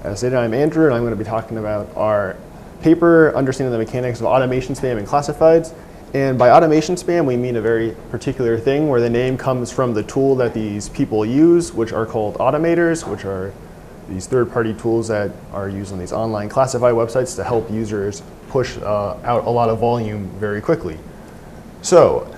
As stated, I'm Andrew, and I'm going to be talking about our paper, Understanding the Mechanics of Automation Spam and Classifieds. And by automation spam, we mean a very particular thing where the name comes from the tool that these people use, which are called automators, which are these third-party tools that are used on these online classified websites to help users push out a lot of volume very quickly. So,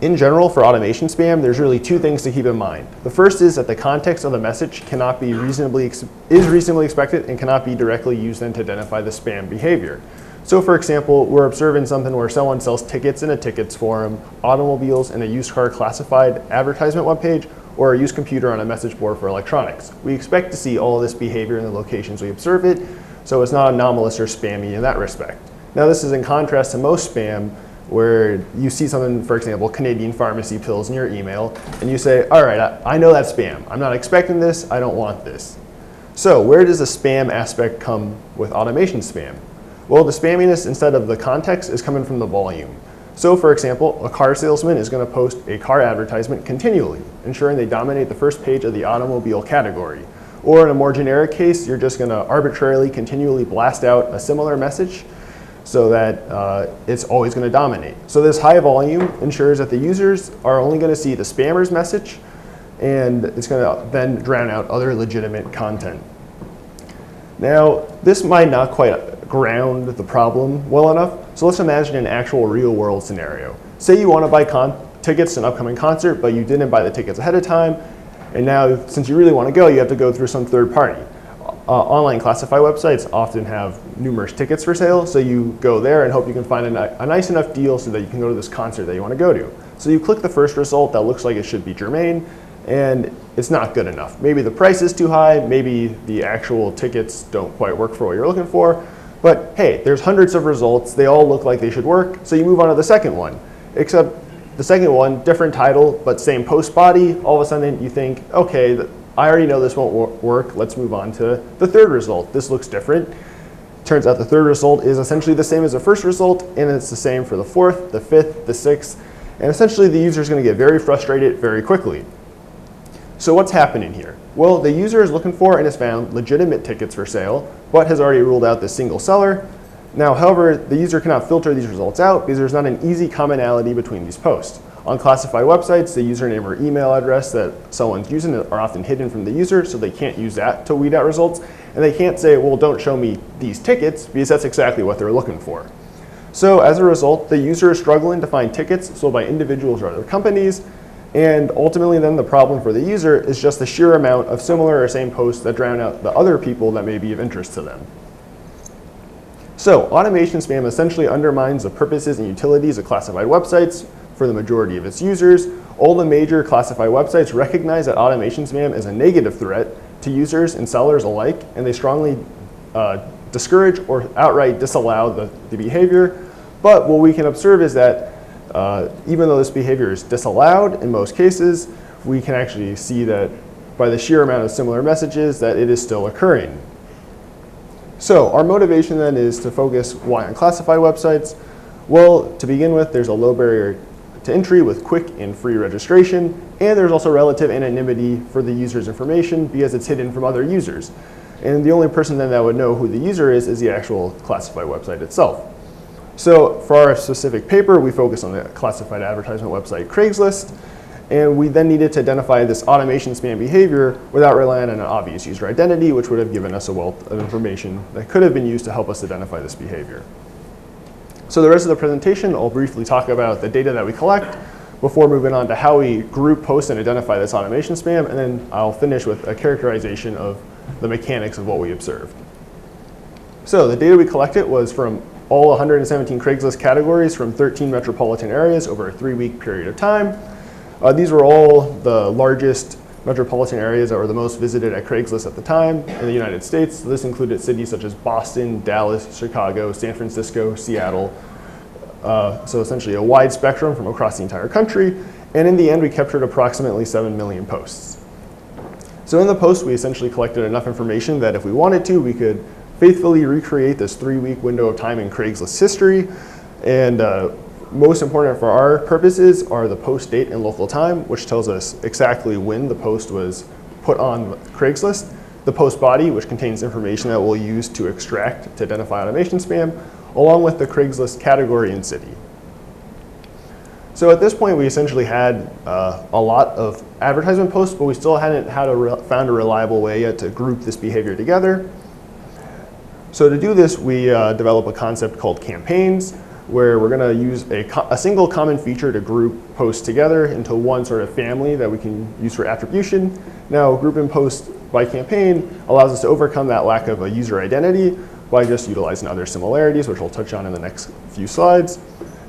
in general, for automation spam, there's really two things to keep in mind. The first is that the context of the message cannot be reasonably expected and cannot be directly used then to identify the spam behavior. So for example, we're observing something where someone sells tickets in a tickets forum, automobiles in a used car classified advertisement webpage, or a used computer on a message board for electronics. We expect to see all of this behavior in the locations we observe it, so it's not anomalous or spammy in that respect. Now this is in contrast to most spam, where you see something, for example, Canadian pharmacy pills in your email, and you say, all right, I know that's spam. I'm not expecting this, I don't want this. So where does the spam aspect come with automation spam? Well, the spamminess instead of the context is coming from the volume. So for example, a car salesman is going to post a car advertisement continually, ensuring they dominate the first page of the automobile category. Or in a more generic case, you're just going to arbitrarily continually blast out a similar message so that it's always going to dominate. So this high volume ensures that the users are only going to see the spammer's message, and it's going to then drown out other legitimate content. Now, this might not quite ground the problem well enough, so let's imagine an actual real-world scenario. Say you want to buy tickets to an upcoming concert, but you didn't buy the tickets ahead of time, and now, since you really want to go, you have to go through some third party. Online classified websites often have numerous tickets for sale, so you go there and hope you can find a nice enough deal so that you can go to this concert that you want to go to. So you click the first result that looks like it should be germane, and it's not good enough. Maybe the price is too high, maybe the actual tickets don't quite work for what you're looking for, but hey, there's hundreds of results, they all look like they should work, so you move on to the second one. Except the second one, different title, but same post body, all of a sudden you think, okay, I already know this won't work, let's move on to the third result. This looks different. Turns out the third result is essentially the same as the first result, and it's the same for the fourth, the fifth, the sixth, and essentially the user is going to get very frustrated very quickly. So what's happening here? Well, the user is looking for and has found legitimate tickets for sale, but has already ruled out the single seller. Now, however, the user cannot filter these results out because there's not an easy commonality between these posts. On classified websites, the username or email address that someone's using are often hidden from the user, so they can't use that to weed out results. And they can't say, well, don't show me these tickets, because that's exactly what they're looking for. So as a result, the user is struggling to find tickets sold by individuals or other companies. And ultimately then the problem for the user is just the sheer amount of similar or same posts that drown out the other people that may be of interest to them. So automation spam essentially undermines the purposes and utilities of classified websites for the majority of its users. All the major classified websites recognize that automation spam is a negative threat to users and sellers alike, and they strongly discourage or outright disallow the behavior. But what we can observe is that even though this behavior is disallowed in most cases, we can actually see that by the sheer amount of similar messages that it is still occurring. So our motivation then is to focus why on classified websites. Well, to begin with, there's a low barrier to entry with quick and free registration, and there's also relative anonymity for the user's information because it's hidden from other users. And the only person then that would know who the user is the actual classified website itself. So for our specific paper, we focused on the classified advertisement website Craigslist, and we then needed to identify this automation spam behavior without relying on an obvious user identity, which would have given us a wealth of information that could have been used to help us identify this behavior. So the rest of the presentation, I'll briefly talk about the data that we collect before moving on to how we group, post, and identify this automation spam, and then I'll finish with a characterization of the mechanics of what we observed. So the data we collected was from all 117 Craigslist categories from 13 metropolitan areas over a 3-week period of time. These were all the largest metropolitan areas that were the most visited at Craigslist at the time in the United States. So this included cities such as Boston, Dallas, Chicago, San Francisco, Seattle. So essentially a wide spectrum from across the entire country. And in the end, we captured approximately 7 million posts. So in the post, we essentially collected enough information that if we wanted to, we could faithfully recreate this 3-week window of time in Craigslist history. And most important for our purposes are the post date and local time, which tells us exactly when the post was put on Craigslist. the post body, which contains information that we'll use to extract to identify automation spam, along with the Craigslist category and city. So at this point, we essentially had a lot of advertisement posts, but we still hadn't found a reliable way yet to group this behavior together. So to do this, we develop a concept called campaigns, where we're going to use a single common feature to group posts together into one sort of family that we can use for attribution. Now, grouping posts by campaign allows us to overcome that lack of a user identity by just utilizing other similarities, which we'll touch on in the next few slides.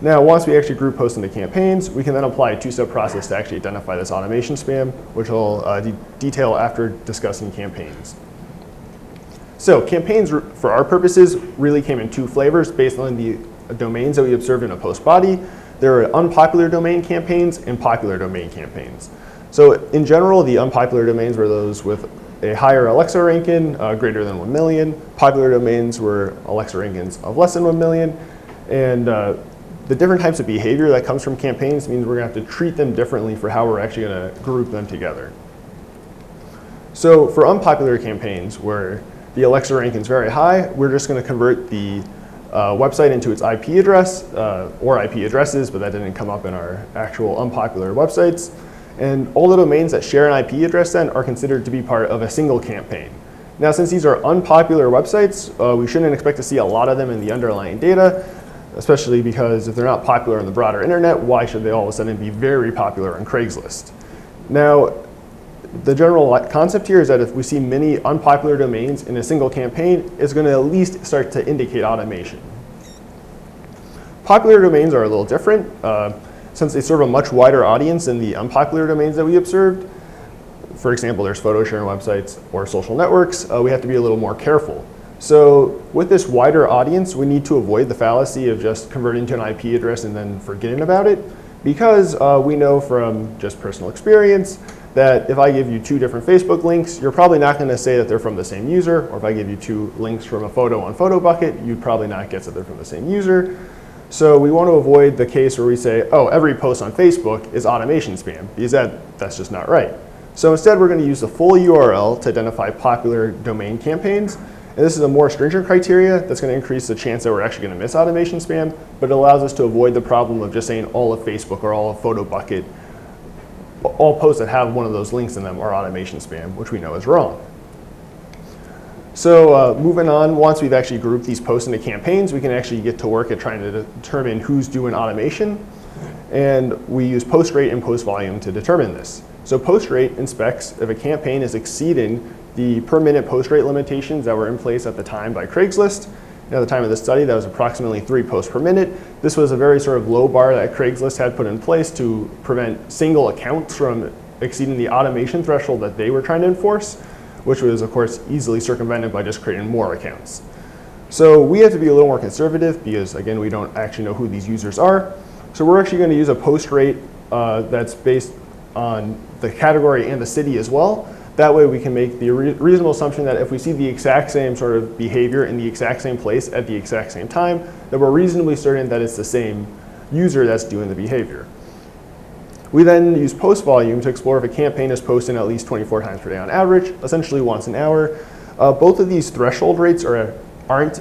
Now, once we actually group posts into campaigns, we can then apply a two-step process to actually identify this automation spam, which we'll detail after discussing campaigns. So campaigns, for our purposes, really came in two flavors based on the domains that we observed in a post body. There are unpopular domain campaigns and popular domain campaigns. So in general, the unpopular domains were those with a higher Alexa ranking, greater than 1 million. Popular domains were Alexa rankings of less than 1 million. And the different types of behavior that comes from campaigns means we're going to have to treat them differently for how we're actually going to group them together. So for unpopular campaigns where the Alexa ranking is very high, we're just going to convert the website into its IP address or IP addresses, but that didn't come up in our actual unpopular websites. And all the domains that share an IP address then are considered to be part of a single campaign. Now, since these are unpopular websites, we shouldn't expect to see a lot of them in the underlying data, especially because if they're not popular on the broader internet, why should they all of a sudden be very popular on Craigslist? Now, the general concept here is that if we see many unpopular domains in a single campaign, it's going to at least start to indicate automation. Popular domains are a little different. Since they serve a much wider audience than the unpopular domains that we observed, for example, there's photo sharing websites or social networks, we have to be a little more careful. So with this wider audience, we need to avoid the fallacy of just converting to an IP address and then forgetting about it, because we know from just personal experience that if I give you 2 different Facebook links, you're probably not going to say that they're from the same user, or if I give you 2 links from a photo on PhotoBucket, you'd probably not guess that they're from the same user. So we want to avoid the case where we say, oh, every post on Facebook is automation spam, because that's just not right. So instead, we're going to use the full URL to identify popular domain campaigns. And this is a more stringent criteria that's going to increase the chance that we're actually going to miss automation spam, but it allows us to avoid the problem of just saying all of Facebook or all of PhotoBucket, all posts that have one of those links in them are automation spam, which we know is wrong. So moving on, once we've actually grouped these posts into campaigns, we can actually get to work at trying to determine who's doing automation. And we use post rate and post volume to determine this. So post rate inspects if a campaign is exceeding the per minute post rate limitations that were in place at the time by Craigslist. At the time of the study, that was approximately 3 posts per minute. This was a very sort of low bar that Craigslist had put in place to prevent single accounts from exceeding the automation threshold that they were trying to enforce, which was, of course, easily circumvented by just creating more accounts. So we have to be a little more conservative because, again, we don't actually know who these users are. So we're actually going to use a post rate that's based on the category and the city as well. That way we can make the reasonable assumption that if we see the exact same sort of behavior in the exact same place at the exact same time, that we're reasonably certain that it's the same user that's doing the behavior. We then use post volume to explore if a campaign is posted at least 24 times per day on average, essentially once an hour. Both of these threshold rates aren't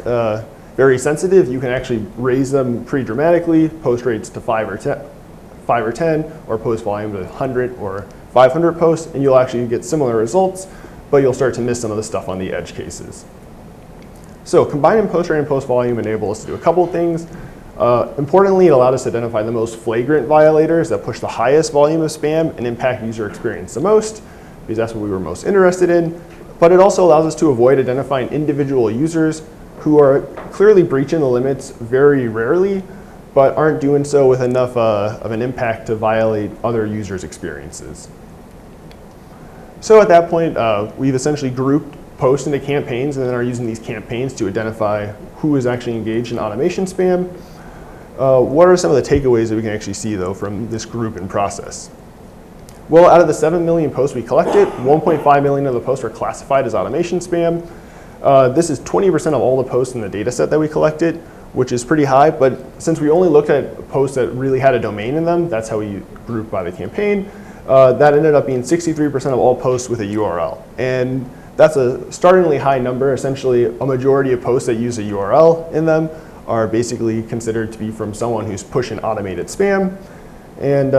very sensitive. You can actually raise them pretty dramatically, post rates to 5 or 10, or post volume to 100 or 500 posts, and you'll actually get similar results, but you'll start to miss some of the stuff on the edge cases. So combining post rate and post volume enable us to do a couple of things. Importantly, it allowed us to identify the most flagrant violators that push the highest volume of spam and impact user experience the most, because that's what we were most interested in. But it also allows us to avoid identifying individual users who are clearly breaching the limits very rarely, but aren't doing so with enough of an impact to violate other users' experiences. So at that point, we've essentially grouped posts into campaigns and then are using these campaigns to identify who is actually engaged in automation spam. What are some of the takeaways that we can actually see, though, from this grouping process? Well, out of the 7 million posts we collected, 1.5 million of the posts were classified as automation spam. This is 20% of all the posts in the data set that we collected, which is pretty high, but since we only looked at posts that really had a domain in them, that's how we grouped by the campaign, that ended up being 63% of all posts with a URL. And That's a startlingly high number. Essentially, a majority of posts that use a URL in them are basically considered to be from someone who's pushing automated spam. And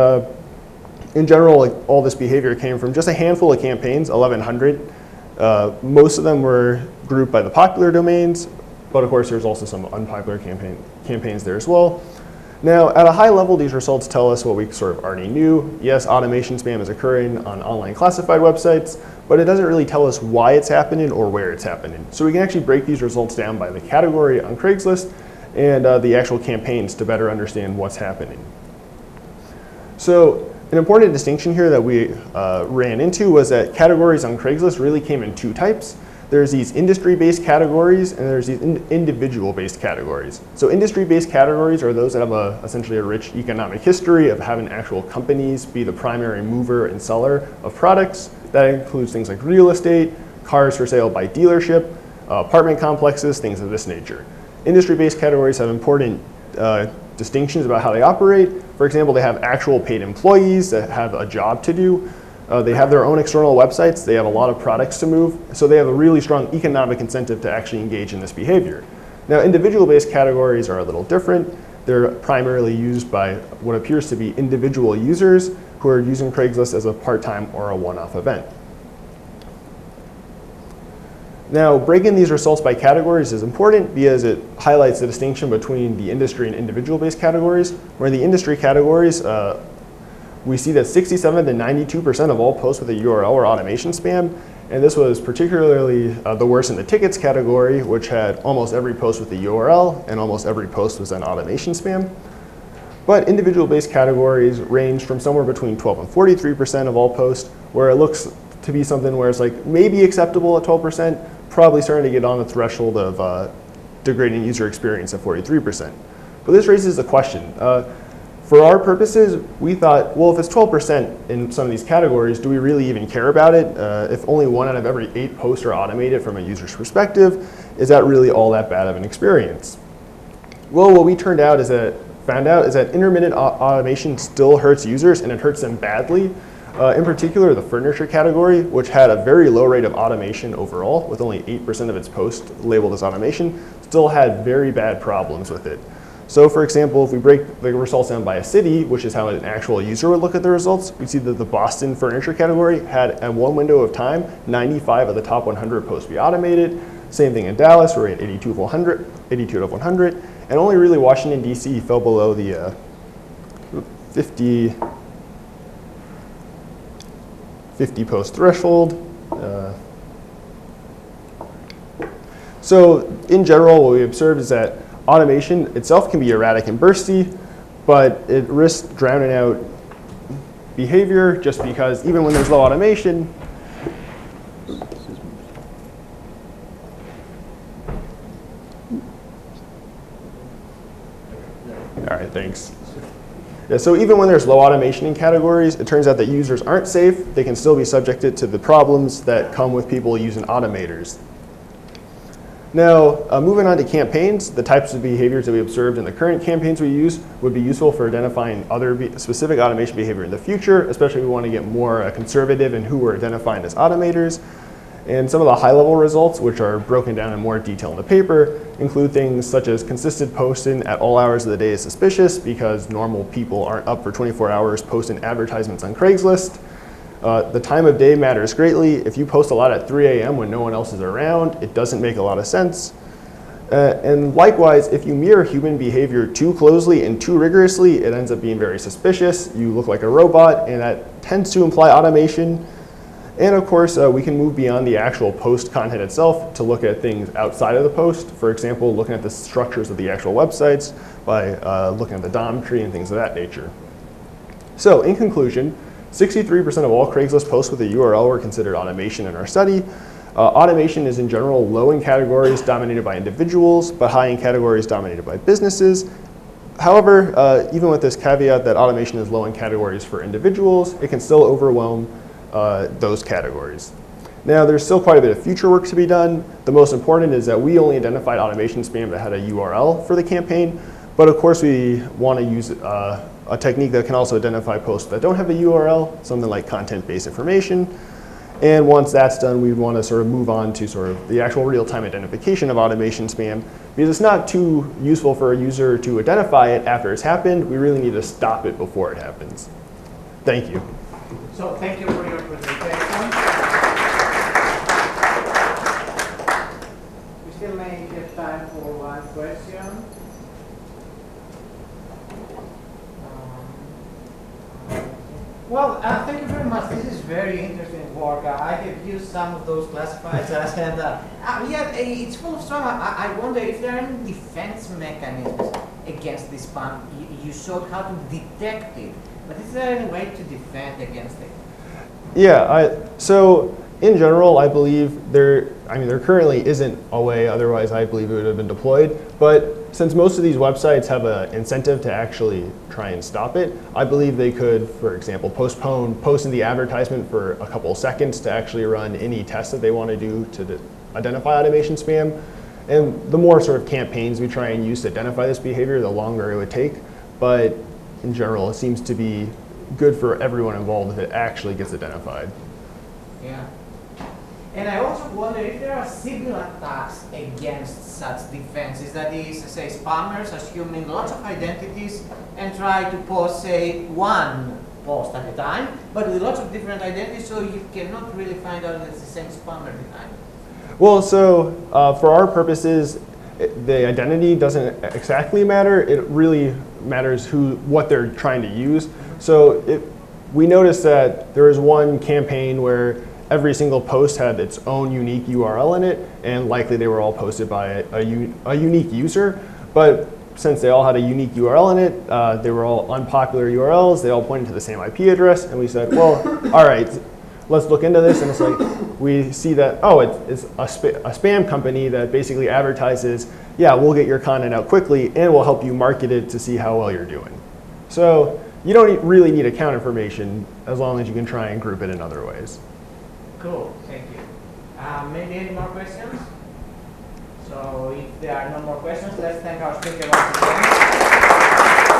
in general, like, all this behavior came from just a handful of campaigns, 1,100. Most of them were grouped by the popular domains, but of course there's also some unpopular campaigns there as well. Now, at a high level, these results tell us what we sort of already knew. Yes, automation spam is occurring on online classified websites, but it doesn't really tell us why it's happening or where it's happening. So we can actually break these results down by the category on Craigslist and the actual campaigns to better understand what's happening. So an important distinction here that we ran into was that categories on Craigslist really came in two types. There's these industry-based categories and there's these individual-based categories. So industry-based categories are those that have essentially a rich economic history of having actual companies be the primary mover and seller of products. That includes things like real estate, cars for sale by dealership, apartment complexes, things of this nature. Industry-based categories have important distinctions about how they operate. For example, they have actual paid employees that have a job to do. They have their own external websites. They have a lot of products to move. So they have a really strong economic incentive to actually engage in this behavior. Now, individual-based categories are a little different. They're primarily used by what appears to be individual users who are using Craigslist as a part-time or a one-off event. Now, breaking these results by categories is important because it highlights the distinction between the industry and individual-based categories. Where in the industry categories, we see that 67 to 92% of all posts with a URL were automation spam, and this was particularly the worst in the tickets category, which had almost every post with a URL and almost every post was an automation spam. But individual-based categories range from somewhere between 12 and 43% of all posts, where it looks to be something where it's like maybe acceptable at 12%, probably starting to get on the threshold of degrading user experience at 43%. But this raises a question. For our purposes, we thought, well, if it's 12% in some of these categories, do we really even care about it? If only 1 out of every 8 posts are automated from a user's perspective, is that really all that bad of an experience? Well, what we found out is that intermittent automation still hurts users, and it hurts them badly. In particular, the furniture category, which had a very low rate of automation overall, with only 8% of its posts labeled as automation, still had very bad problems with it. So for example, if we break the results down by a city, which is how an actual user would look at the results, we see that the Boston furniture category had, at one window of time, 95 of the top 100 posts be automated. Same thing in Dallas, where we had 82 of 100, and only really Washington, D.C. fell below the 50 post threshold. So in general, what we observed is that automation itself can be erratic and bursty, but it risks drowning out behavior just because even when there's low automation, all right, thanks. Yeah, so even when there's low automation in categories, it turns out that users aren't safe. They can still be subjected to the problems that come with people using automators. Now, moving on to campaigns, the types of behaviors that we observed in the current campaigns we use would be useful for identifying other specific automation behavior in the future, especially if we want to get more conservative in who we're identifying as automators. And some of the high-level results, which are broken down in more detail in the paper, include things such as consistent posting at all hours of the day is suspicious because normal people aren't up for 24 hours posting advertisements on Craigslist. The time of day matters greatly. If you post a lot at 3 a.m. when no one else is around, it doesn't make a lot of sense. And likewise, if you mirror human behavior too closely and too rigorously, it ends up being very suspicious. You look like a robot, and that tends to imply automation. And of course, we can move beyond the actual post content itself to look at things outside of the post. For example, looking at the structures of the actual websites by looking at the DOM tree and things of that nature. So in conclusion, 63% of all Craigslist posts with a URL were considered automation in our study. Automation is in general low in categories dominated by individuals, but high in categories dominated by businesses. However, even with this caveat that automation is low in categories for individuals, it can still overwhelm those categories. Now, there's still quite a bit of future work to be done. The most important is that we only identified automation spam that had a URL for the campaign, but of course we want to use a technique that can also identify posts that don't have a URL, something like content-based information. And once that's done, we want to sort of move on to sort of the actual real-time identification of automation spam, because it's not too useful for a user to identify it after it's happened. We really need to stop it before it happens. Thank you. So thank you for your presentation. We still may have time for one question. Well, thank you very much. This is very interesting work. I have used some of those classifiers, and yeah, it's full of strong. I wonder if there are any defense mechanisms against this spam. You showed how to detect it, but is there any way to defend against it? Yeah, so in general, I believe there currently isn't a way, otherwise I believe it would have been deployed. But since most of these websites have an incentive to actually try and stop it, I believe they could, for example, post in the advertisement for a couple of seconds to actually run any tests that they want to do to identify automation spam. And the more sort of campaigns we try and use to identify this behavior, the longer it would take. But in general, it seems to be good for everyone involved if it actually gets identified. Yeah. And I also wonder if there are civil attacks against such defenses. That is, say, spammers assuming lots of identities and try to post, say, one post at a time, but with lots of different identities, so you cannot really find out that it's the same spammer every time. Well, so for our purposes, the identity doesn't exactly matter. It really matters what they're trying to use. So we noticed that there was one campaign where every single post had its own unique URL in it, and likely they were all posted by a unique user. But since they all had a unique URL in it, they were all unpopular URLs, they all pointed to the same IP address, and we said, well, all right, let's look into this. And it's like, we see that, oh, it's a spam company that basically advertises, yeah, we'll get your content out quickly, and we'll help you market it to see how well you're doing. So you don't really need account information as long as you can try and group it in other ways. Cool, thank you. Maybe any more questions? So if there are no more questions, let's thank our speaker once again.